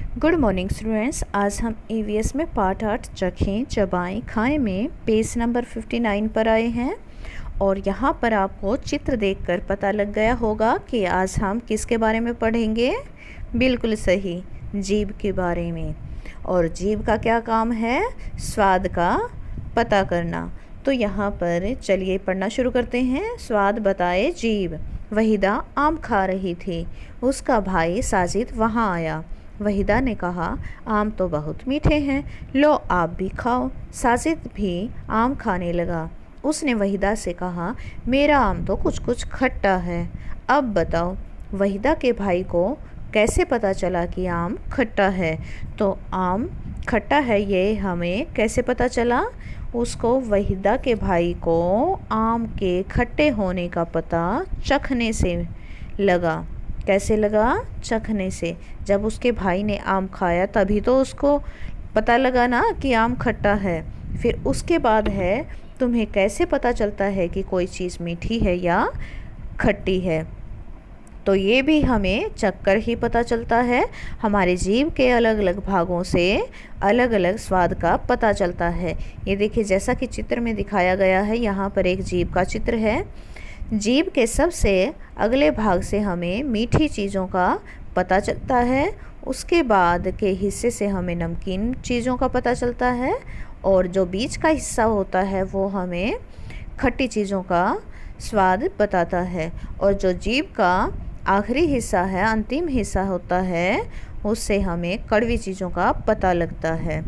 Good morning students. आज हम EVS में पार्ट 8 चखें चबाएं खाएं में पेज नंबर 59 पर आए हैं और यहाँ पर आपको चित्र देखकर पता लग गया होगा कि आज हम किसके बारे में पढ़ेंगे। बिल्कुल सही, जीभ के बारे में। और जीभ का क्या काम है? स्वाद का पता करना। तो यहाँ पर चलिए पढ़ना शुरू करते हैं। स्वाद बताए जीभ। वहीदा आम खा रही थी। उसका भाई साजिद वहाँ आया। वहीदा ने कहा, आम तो बहुत मीठे हैं, लो आप भी खाओ। साजिद भी आम खाने लगा। उसने वहीदा से कहा, मेरा आम तो कुछ कुछ खट्टा है। अब बताओ, वहीदा के भाई को कैसे पता चला कि आम खट्टा है? तो आम खट्टा है ये हमें कैसे पता चला? उसको वहीदा के भाई को आम के खट्टे होने का पता चखने से लगा। कैसे लगा? चखने से। जब उसके भाई ने आम खाया तभी तो उसको पता लगा ना कि आम खट्टा है। फिर उसके बाद है, तुम्हें कैसे पता चलता है कि कोई चीज़ मीठी है या खट्टी है? तो ये भी हमें चखकर ही पता चलता है। हमारे जीभ के अलग अलग भागों से अलग अलग स्वाद का पता चलता है। ये देखिए, जैसा कि चित्र में दिखाया गया है, यहाँ पर एक जीभ का चित्र है। जीभ के सबसे अगले भाग से हमें मीठी चीज़ों का पता चलता है। उसके बाद के हिस्से से हमें नमकीन चीज़ों का पता चलता है और जो बीच का हिस्सा होता है वो हमें खट्टी चीज़ों का स्वाद बताता है। और जो जीभ का आखिरी हिस्सा है, अंतिम हिस्सा होता है, उससे हमें कड़वी चीज़ों का पता लगता है।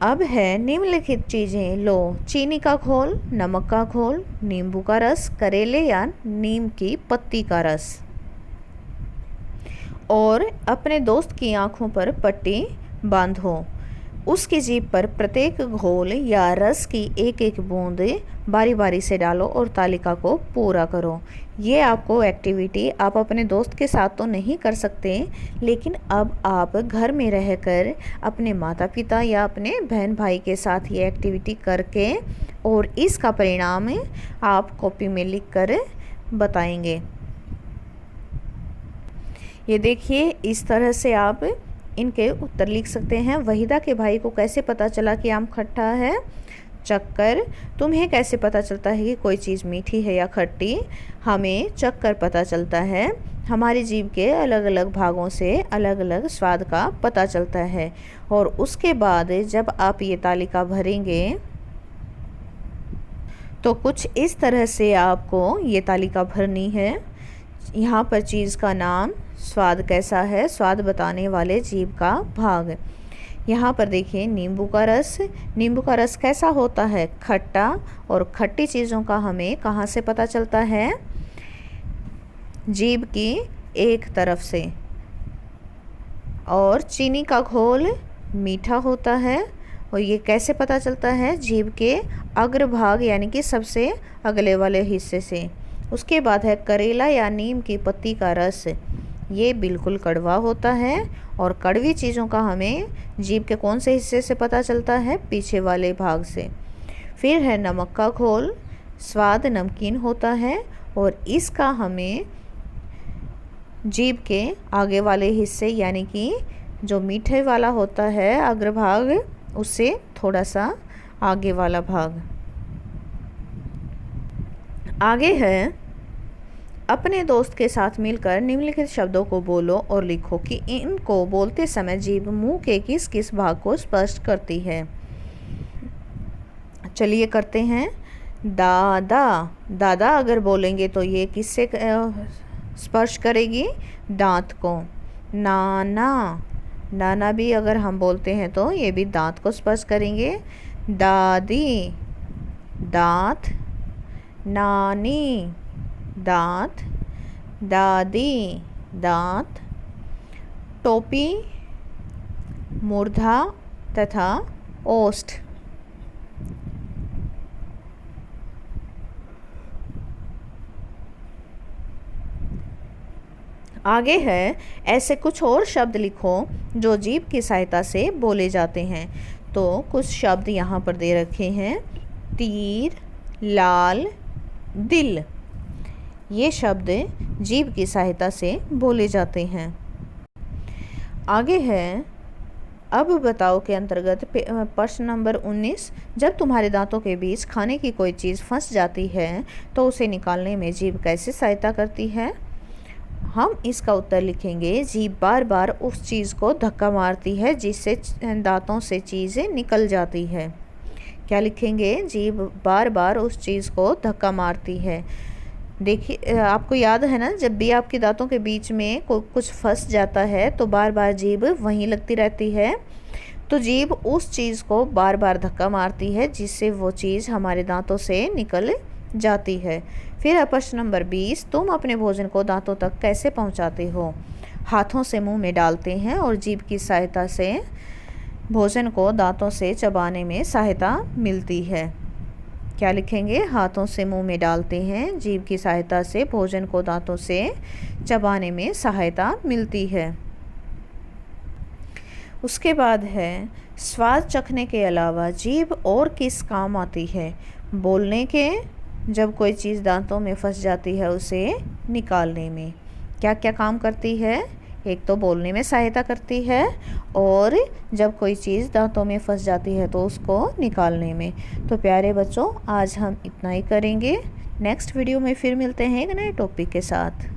अब है निम्नलिखित चीज़ें लो। चीनी का घोल, नमक का घोल, नींबू का रस, करेले या नीम की पत्ती का रस। और अपने दोस्त की आंखों पर पट्टी बांधो। उसकी जीभ पर प्रत्येक घोल या रस की एक एक बूंद बारी बारी से डालो और तालिका को पूरा करो। ये आपको एक्टिविटी आप अपने दोस्त के साथ तो नहीं कर सकते, लेकिन अब आप घर में रहकर अपने माता पिता या अपने बहन भाई के साथ ये एक्टिविटी करके और इसका परिणाम आप कॉपी में लिख कर बताएंगे। ये देखिए, इस तरह से आप इनके उत्तर लिख सकते हैं। वहीदा के भाई को कैसे पता चला कि आम खट्टा है? चखकर। तुम्हें कैसे पता चलता है कि कोई चीज़ मीठी है या खट्टी? हमें चखकर पता चलता है। हमारी जीभ के अलग अलग भागों से अलग अलग स्वाद का पता चलता है। और उसके बाद जब आप ये तालिका भरेंगे तो कुछ इस तरह से आपको ये तालिका भरनी है। यहाँ पर चीज़ का नाम, स्वाद कैसा है, स्वाद बताने वाले जीभ का भाग। यहाँ पर देखिए, नींबू का रस। नींबू का रस कैसा होता है? खट्टा। और खट्टी चीज़ों का हमें कहाँ से पता चलता है? जीभ की एक तरफ से। और चीनी का घोल मीठा होता है और ये कैसे पता चलता है? जीभ के अग्रभाग यानी कि सबसे अगले वाले हिस्से से। उसके बाद है करेला या नीम की पत्ती का रस। ये बिल्कुल कड़वा होता है और कड़वी चीज़ों का हमें जीभ के कौन से हिस्से से पता चलता है? पीछे वाले भाग से। फिर है नमक का घोल। स्वाद नमकीन होता है और इसका हमें जीभ के आगे वाले हिस्से यानी कि जो मीठे वाला होता है अग्रभाग, उससे थोड़ा सा आगे वाला भाग। आगे है, अपने दोस्त के साथ मिलकर निम्नलिखित शब्दों को बोलो और लिखो कि इनको बोलते समय जीभ मुंह के किस किस भाग को स्पर्श करती है। चलिए करते हैं। दादा। दादा अगर बोलेंगे तो ये किससे स्पर्श करेगी? दांत को। नाना। नाना भी अगर हम बोलते हैं तो ये भी दांत को स्पर्श करेंगे। दादी। दांत। नानी। दांत। दादी। दांत। टोपी, मूर्धा तथा ओष्ठ। आगे है, ऐसे कुछ और शब्द लिखो जो जीभ की सहायता से बोले जाते हैं। तो कुछ शब्द यहाँ पर दे रखे हैं। तीर, लाल, दिल। ये शब्द जीभ की सहायता से बोले जाते हैं। आगे है अब बताओ के अंतर्गत प्रश्न नंबर 19, जब तुम्हारे दांतों के बीच खाने की कोई चीज़ फंस जाती है तो उसे निकालने में जीभ कैसे सहायता करती है। हम इसका उत्तर लिखेंगे, जीभ बार बार उस चीज़ को धक्का मारती है जिससे दांतों से चीज़ें निकल जाती है। क्या लिखेंगे, जीभ बार बार उस चीज़ को धक्का मारती है। देखिए आपको याद है ना, जब भी आपके दांतों के बीच में कुछ फंस जाता है तो बार बार जीभ वहीं लगती रहती है, तो जीभ उस चीज़ को बार बार धक्का मारती है जिससे वो चीज़ हमारे दांतों से निकल जाती है। फिर है प्रश्न नंबर 20, तुम अपने भोजन को दांतों तक कैसे पहुंचाते हो। हाथों से मुंह में डालते हैं और जीभ की सहायता से भोजन को दांतों से चबाने में सहायता मिलती है। क्या लिखेंगे, हाथों से मुंह में डालते हैं, जीभ की सहायता से भोजन को दांतों से चबाने में सहायता मिलती है। उसके बाद है स्वाद चखने के अलावा जीभ और किस काम आती है। बोलने के, जब कोई चीज़ दांतों में फंस जाती है उसे निकालने में क्या क्या काम करती है। एक तो बोलने में सहायता करती है और जब कोई चीज़ दांतों में फंस जाती है तो उसको निकालने में। तो प्यारे बच्चों, आज हम इतना ही करेंगे। नेक्स्ट वीडियो में फिर मिलते हैं एक नए टॉपिक के साथ।